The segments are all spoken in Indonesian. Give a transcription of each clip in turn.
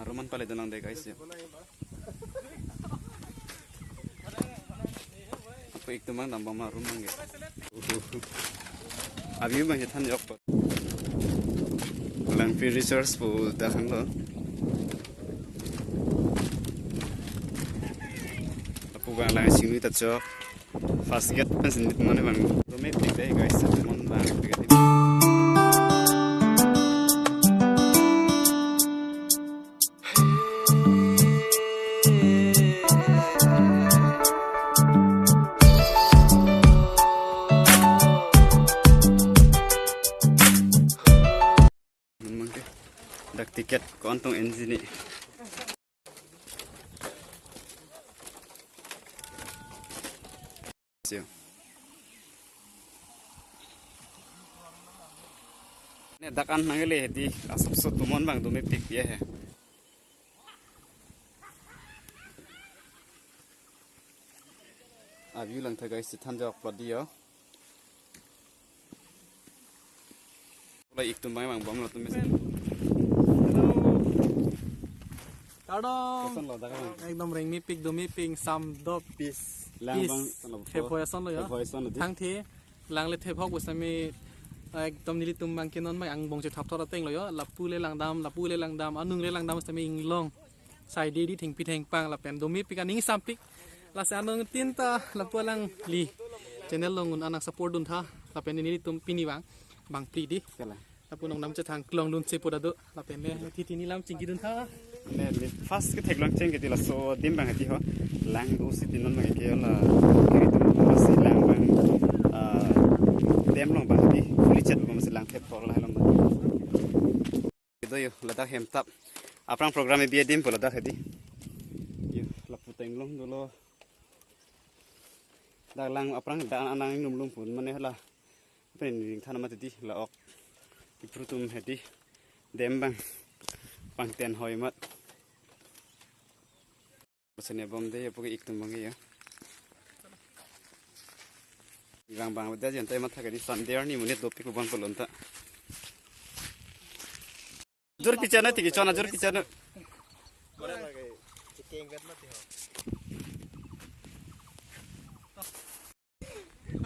Roman pala doon lang deh guys ya. Ako ikto mang nambang marum mang ya. Abi bang hitan yok po. Langpi Resort po dahan lo. Ako bang lang sini tatso. Fast get pensin mana bang. Romantic deh guys. Mon bang. Dak tiket kontong engine ni. Siyo. Ne dakan nangile di asap so tumon bang dumi pik ye he. Abi lang tha guys than jok padi yo. Lai ik tum bang bang bom lo tum mes. एकदम रेंगमी पिक दुमी पिंग साम दो पीस फेफोयासन लो थांग थे लांगले थे भग बसमी एकदम निली तुम बांग केनन मै आं बंसे थापथरा तें लो लापुले लांगदाम अनुंगले लांगदाम समी इंगलों साइडी दी थिंग पिथें पांग लापेन दुमी पिक निंग साम पिक लासे अनुंग तिनता लापुलांग ली चैनल लोंगुन अनाक सपोर्ट दुन था लापेन निली तुम पिनी बांग प्ली दी lapu nong nam cetang klong dun sepo dadu lapen le titi ni lam cingki dun tha le fast ke thek lang cheng ke tila so dim bang ti ho lang du si tin non ma ke la kiri tu si lang bang dem long bang ti fuli chat bang si lang thep por la lam do yo lada hem tap aprang program e dim po lada hedi yo lapu teng long do lo da lang aprang da anang num lum pun mane la pen ring thana ma ti la ok Iprutum hedi dembang pangtian hoy mat basane bom de ya poke iktum bangi ya bang bang da jen tay mat thagadi sandear ni munit dopi ko bang kolonta jor pichana tiki chona jor pichana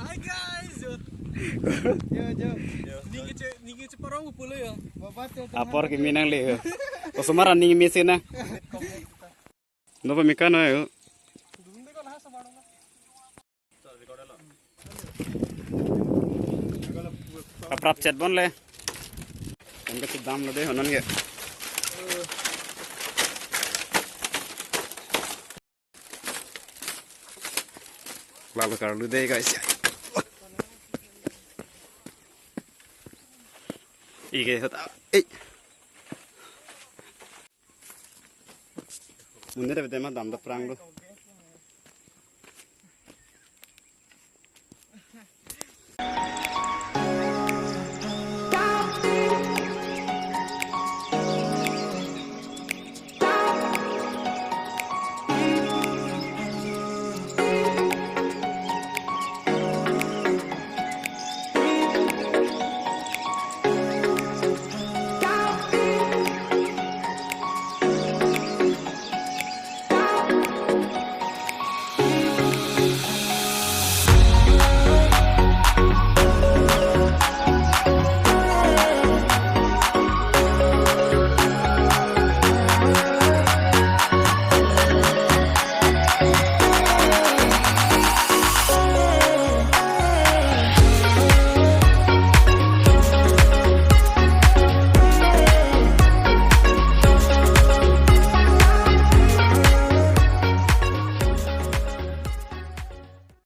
Hi guys yo Ninggi ceparong pulo yo. Apor ke minang le. Osumara ning mesena. No pa mikano yo. Kaprap chat bon le. Kan ke dam lo de honon ge. Lalu kar lu de guys. Ige hota. Munde de tema dam da prang lo.